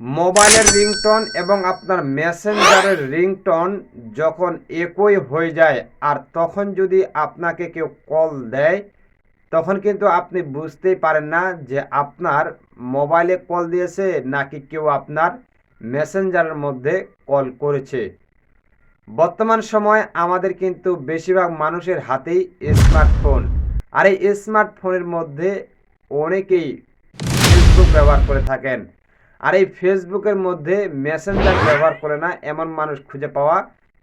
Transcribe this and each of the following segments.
মোবাইলের রিংটোন এবং আপনার মেসেঞ্জারের রিংটোন যখন একই হয়ে যায় আর তখন যদি আপনাকে কেউ কল দেয় তখন কিন্তু আপনি বুঝতেই পারেন না যে আপনার মোবাইলে কল দিয়েছে নাকি কেউ আপনার মেসেঞ্জারের মধ্যে কল করেছে। বর্তমান সময় আমাদের কিন্তু বেশিরভাগ মানুষের হাতেই স্মার্টফোন, আর এই স্মার্টফোনের মধ্যে অনেকেই ফেসবুক ব্যবহার করে থাকেন। আর এই ফেসবুকের মধ্যে মেসেঞ্জার ব্যবহার করে না এমন মানুষ খুঁজে পাওয়া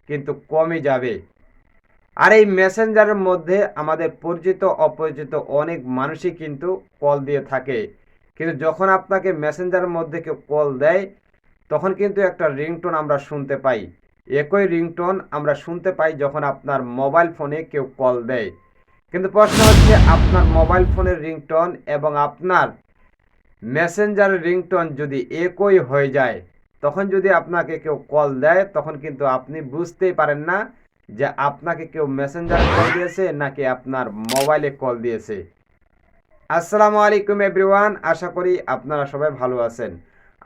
কিন্তু কমই যাবে। আর এই মেসেঞ্জারের মধ্যে আমাদের পরিচিত অপরিচিত অনেক মানুষই কিন্তু কল দিয়ে থাকে, কিন্তু যখন আপনাকে মেসেঞ্জারের মধ্যে কেউ কল দেয় তখন কিন্তু একটা রিংটোন আমরা শুনতে পাই। একই রিংটোন আমরা শুনতে পাই যখন আপনার মোবাইল ফোনে কেউ কল দেয়। কিন্তু প্রশ্ন হচ্ছে, আপনার মোবাইল ফোনের রিংটোন এবং আপনার মেসেঞ্জারের রিংটোন যদি একই হয়ে যায়, তখন যদি আপনাকে কেউ কল দেয় তখন কিন্তু আপনি বুঝতেই পারেন না যে আপনাকে কেউ মেসেঞ্জারে কল দিয়েছে নাকি আপনার মোবাইলে কল দিয়েছে। আসসালামু আলাইকুম এভরিওয়ান, আশা করি আপনারা সবাই ভালো আছেন।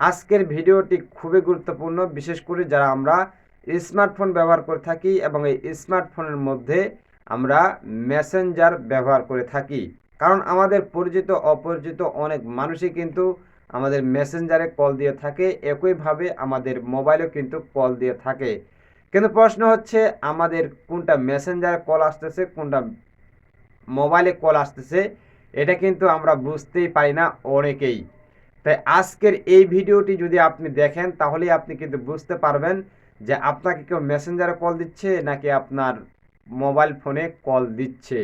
আজকের ভিডিওটি খুবই গুরুত্বপূর্ণ, বিশেষ করে যারা আমরা স্মার্টফোন ব্যবহার করে থাকি এবং এই স্মার্টফোনের মধ্যে আমরা মেসেঞ্জার ব্যবহার করে থাকি। কারণ আমাদের পরিচিত অপরিচিত অনেক মানুষই কিন্তু আমাদের মেসেঞ্জারে কল দিয়ে থাকে, একইভাবে আমাদের মোবাইলেও কিন্তু কল দিয়ে থাকে। কিন্তু প্রশ্ন হচ্ছে, আমাদের কোনটা মেসেঞ্জারে কল আসতেছে কোনটা মোবাইলে কল আসতেছে এটা কিন্তু আমরা বুঝতেই পারি না অনেকেই। তাই আজকের এই ভিডিওটি যদি আপনি দেখেন তাহলেই আপনি কিন্তু বুঝতে পারবেন যে আপনাকে কেউ মেসেঞ্জারে কল দিচ্ছে নাকি আপনার মোবাইল ফোনে কল দিচ্ছে।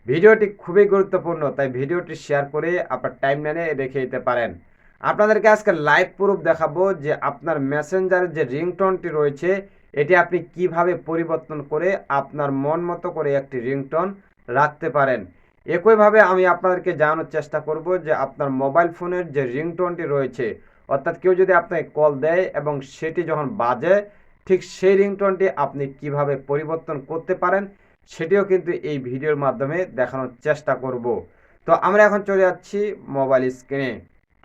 ভিডিওটি খুবই গুরুত্বপূর্ণ, তাই ভিডিওটি শেয়ার করে আপনার টাইমলাইনে রেখে দিতে পারেন। আপনাদেরকে আজকে লাইভ প্রুফ দেখাবো যে আপনার মেসেঞ্জারের যে রিংটোনটি রয়েছে এটি আপনি কিভাবে পরিবর্তন করে আপনার মন মতো করে একটি রিংটোন রাখতে পারেন। একইভাবে আমি আপনাদেরকে জানানোর চেষ্টা করব যে আপনার মোবাইল ফোনের যে রিংটোনটি রয়েছে, অর্থাৎ কেউ যদি আপনাকে কল দেয় এবং সেটি যখন বাজে ঠিক সেই রিংটোনটি আপনি কিভাবে পরিবর্তন করতে পারেন সেটিও কিন্তু এই ভিডিওর মাধ্যমে দেখানোর চেষ্টা করব। তো আমরা এখন চলে যাচ্ছি মোবাইল স্ক্রিনে।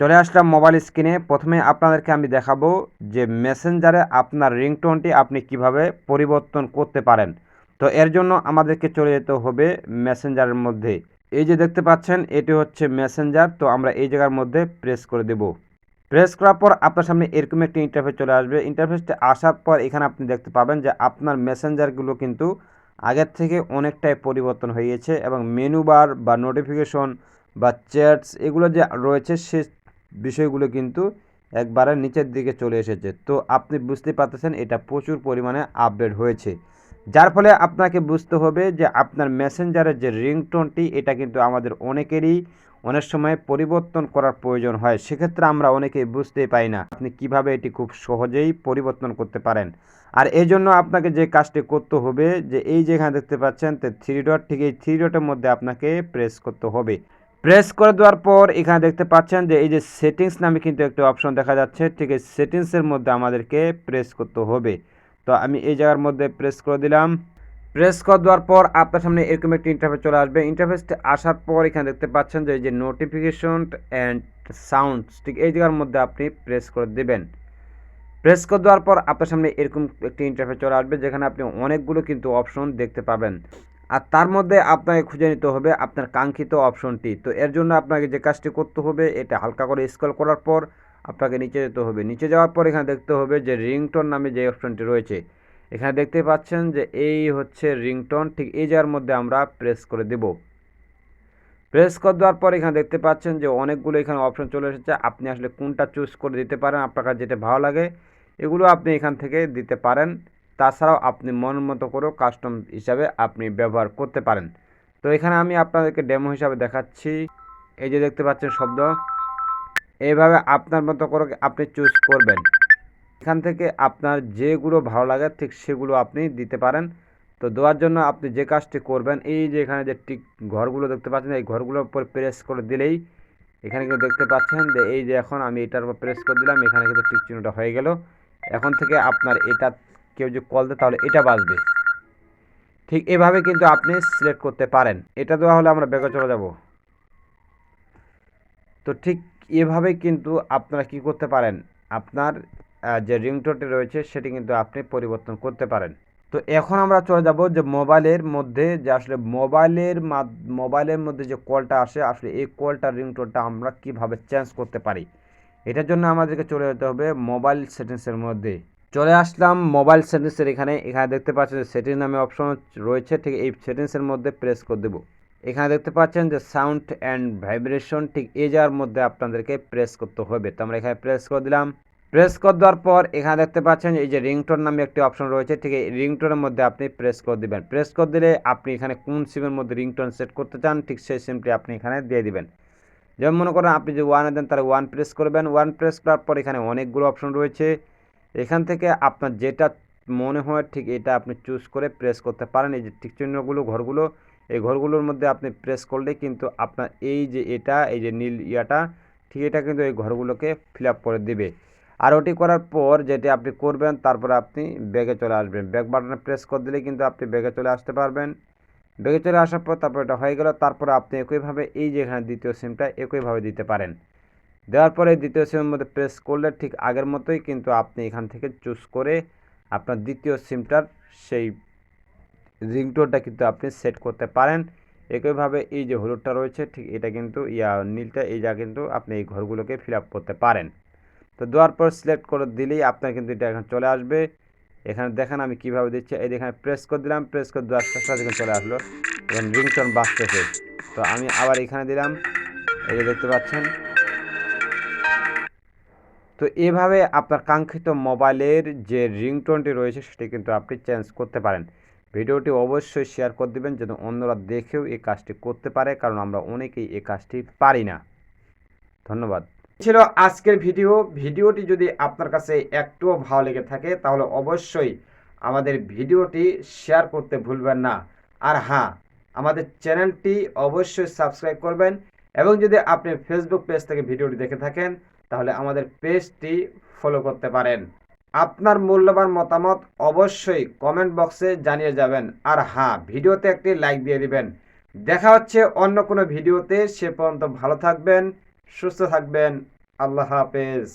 চলে আসলাম মোবাইল স্ক্রিনে। প্রথমে আপনাদেরকে আমি দেখাবো যে মেসেঞ্জারে আপনার রিংটোনটি আপনি কিভাবে পরিবর্তন করতে পারেন। তো এর জন্য আমাদেরকে চলে যেতে হবে মেসেঞ্জারের মধ্যে। এই যে দেখতে পাচ্ছেন এটি হচ্ছে মেসেঞ্জার, তো আমরা এই জায়গার মধ্যে প্রেস করে দেব। প্রেস করার পর আপনার সামনে এরকম একটি ইন্টারফেস চলে আসবে। ইন্টারফেসটি আসার পর এখানে আপনি দেখতে পাবেন যে আপনার মেসেঞ্জারগুলো কিন্তু আগের থেকে অনেকটাই পরিবর্তন হয়ে গেছে এবং মেনু বার বা নোটিফিকেশন বা চ্যাটস এগুলো যে রয়েছে সে বিষয়গুলো কিন্তু একবারে নিচের দিকে চলে এসেছে। তো আপনি বুঝতে পারতেছেন এটা প্রচুর পরিমাণে আপডেট হয়েছে, যার ফলে আপনাকে বুঝতে হবে যে আপনার মেসেঞ্জারের যে রিংটোনটি এটা কিন্তু আমাদের অনেকেরই অনেক সময় পরিবর্তন করার প্রয়োজন হয়। সেক্ষেত্রে আমরা অনেকেই বুঝতেই পাই না আপনি কিভাবে এটি খুব সহজেই পরিবর্তন করতে পারেন। আর এই জন্য আপনাকে যে কাজটি করতে হবে যে এই যেখানে দেখতে পাচ্ছেন থ্রি ডট, ঠিক এই থ্রি ডটের মধ্যে আপনাকে প্রেস করতে হবে। প্রেস করে দেওয়ার পর এখানে দেখতে পাচ্ছেন যে এই যে সেটিংস নামে কিন্তু একটা অপশন দেখা যাচ্ছে, ঠিক এই সেটিংসের মধ্যে আমাদেরকে প্রেস করতে হবে। তো আমি এই জায়গার মধ্যে প্রেস করে দিলাম। প্রেস করে দেওয়ার পর আপনার সামনে এরকম একটি ইন্টারফেস চলে আসবে। ইন্টারফেসটি আসার পর এখানে দেখতে পাচ্ছেন যে এই যে নোটিফিকেশন অ্যান্ড সাউন্ডস, ঠিক এই জায়গার মধ্যে আপনি প্রেস করে দেবেন। প্রেস করে দেওয়ার পর আপনার সামনে এরকম একটি ইন্টারফেস চলে আসবে যেখানে আপনি অনেকগুলো কিন্তু অপশন দেখতে পাবেন। আর তার মধ্যে আপনাকে খুঁজে নিতে হবে আপনার কাঙ্ক্ষিত অপশনটি। তো এর জন্য আপনাকে যে কাজটি করতে হবে এটা হালকা করে স্ক্রল করার পর আপনাকে নিচে যেতে হবে। নিচে যাওয়ার পর এখানে দেখতে হবে যে রিংটোন নামে যে অপশনটি রয়েছে, এখানে দেখতে পাচ্ছেন যে এই হচ্ছে রিংটোন, ঠিক এই জায়গার মধ্যে আমরা প্রেস করে দেব। প্রেস করে দেওয়ার পর এখানে দেখতে পাচ্ছেন যে অনেকগুলো এখানে অপশন চলে এসেছে। আপনি আসলে কোনটা চুজ করে দিতে পারেন, আপনার কাছে যেটা ভালো লাগে এগুলো আপনি এখান থেকে দিতে পারেন। তাছাড়াও আপনি মন মতো করেও কাস্টম হিসাবে আপনি ব্যবহার করতে পারেন। তো এখানে আমি আপনাদেরকে ডেমো হিসাবে দেখাচ্ছি। এই যে দেখতে পাচ্ছেন শব্দ, এইভাবে আপনার মতো করে আপনি চুজ করবেন। এখান থেকে আপনার যেগুলো ভালো লাগে ঠিক সেগুলো আপনি দিতে পারেন। তো দেওয়ার জন্য আপনি যে কাজটি করবেন এই যে এখানে যে টিক ঘরগুলো দেখতে পাচ্ছেন এই ঘরগুলোর উপর প্রেস করে দিলেই এখানে কিন্তু দেখতে পাচ্ছেন যে এই যে এখন আমি এটার উপর প্রেস করে দিলাম, এখানে কিন্তু টিক চিহ্নটা হয়ে গেল। এখন থেকে আপনার এটা কেউ যদি কল দেয় তাহলে এটা বাজবে। ঠিক এভাবে কিন্তু আপনি সিলেক্ট করতে পারেন। এটা দেওয়া হলে আমরা ব্যাকে চলে যাব। তো ঠিক এভাবে কিন্তু আপনারা কি করতে পারেন, আপনার যে রিংটোনটি রয়েছে সেটি কিন্তু আপনি পরিবর্তন করতে পারেন। তো এখন আমরা চলে যাব যে মোবাইলের মধ্যে যে আসলে মোবাইলের মধ্যে যে কলটা আসে, আসলে এই কলটার রিংটোনটা আমরা কিভাবে চেঞ্জ করতে পারি। এটার জন্য আমাদেরকে চলে যেতে হবে মোবাইল সেটিংসের মধ্যে। চলে আসলাম মোবাইল সেটিংসের এখানে দেখতে পাচ্ছেন যে সেটিংস নামে অপশন রয়েছে, ঠিক এই সেটিংসের মধ্যে প্রেস করে দেব। এখানে দেখতে পাচ্ছেন যে সাউন্ড অ্যান্ড ভাইব্রেশন, ঠিক এই জায়গার মধ্যে আপনাদেরকে প্রেস করতে হবে। তো আমরা এখানে প্রেস করে দিলাম। প্রেস করে দেওয়ার পর এখানে দেখতে পাচ্ছেন এই যে রিংটোন নামে একটি অপশন রয়েছে, ঠিক এই রিংটোনের মধ্যে আপনি প্রেস করে দিবেন। প্রেস করে দিলে আপনি এখানে কোন সিমের মধ্যে রিংটোন সেট করতে চান ঠিক সেই সিমটি আপনি এখানে দিয়ে দিবেন। যেমন মনে করেন আপনি যদি ওয়ানে দেন তাহলে ওয়ান প্রেস করবেন। ওয়ান প্রেস করার পর এখানে অনেকগুলো অপশন রয়েছে, এখান থেকে আপনার যেটা মনে হয় ঠিক এটা আপনি চুজ করে প্রেস করতে পারেন। এই যে টিক চিহ্নগুলো, ঘরগুলো, এই ঘরগুলোর মধ্যে আপনি প্রেস করলে কিন্তু আপনার এই যে এটা, এই যে নীল ইয়াটা, ঠিক এটা কিন্তু এই ঘরগুলোকে ফিল আপ করে দিবে। আর ওটি করার পর যেটি আপনি করবেন, তারপরে আপনি ব্যাগে চলে আসবেন। ব্যাক বাটনে প্রেস করে দিলে কিন্তু আপনি ব্যাগে চলে আসতে পারবেন। ব্যাগে চলে আসার পর তারপর এটা হয়ে গেল। তারপরে আপনি একইভাবে এই যে এখানে দ্বিতীয় সিমটা একইভাবে দিতে পারেন। দেওয়ার পরে দ্বিতীয় সিমের মধ্যে প্রেস করলে ঠিক আগের মতোই কিন্তু আপনি এখান থেকে চুজ করে আপনার দ্বিতীয় সিমটার সেই রিংটোনটা কিন্তু আপনি সেট করতে পারেন। একইভাবে এই যে হলুদটা রয়েছে ঠিক এটা কিন্তু নীলটা, এই যা কিন্তু আপনি এই ঘরগুলোকে ফিল আপ করতে পারেন। তো দেওয়ার পর সিলেক্ট করে দিলেই আপনার কিন্তু এটা এখন চলে আসবে। এখানে দেখেন আমি কিভাবে দিচ্ছি, এই এখানে প্রেস করে দিলাম। প্রেস করে দেওয়ার সাথে সাথে চলে আসলো এবং রিংটোন বাজতেছে। তো আমি আবার এখানে দিলাম, এই যে দেখতে পাচ্ছেন। তো এভাবে আপনার কাঙ্ক্ষিত মোবাইলের যে রিংটোনটি রয়েছে সেটি কিন্তু আপনি চেঞ্জ করতে পারেন। ভিডিওটি অবশ্যই শেয়ার করে দেবেন যেন অন্যরা দেখেও এই কাজটি করতে পারে, কারণ আমরা অনেকেই এই কাজটি পারি না। ধন্যবাদ। ছিল আজকের ভিডিওটি যদি আপনার কাছে একটুও ভালো লেগে থাকে তাহলে অবশ্যই আমাদের ভিডিওটি শেয়ার করতে ভুলবেন না। আর হ্যাঁ, আমাদের চ্যানেলটি অবশ্যই সাবস্ক্রাইব করবেন এবং যদি আপনি ফেসবুক পেজ থেকে ভিডিওটি দেখে থাকেন তাহলে আমাদের পেজটি ফলো করতে পারেন। আপনার মূল্যবান মতামত অবশ্যই কমেন্ট বক্সে জানিয়ে যাবেন। আর হ্যাঁ, ভিডিওতে একটি লাইক দিয়ে দিবেন। দেখা হচ্ছে অন্য কোনো ভিডিওতে, সে পর্যন্ত ভালো থাকবেন, সুস্থ থাকবেন। আল্লাহ হাফেজ।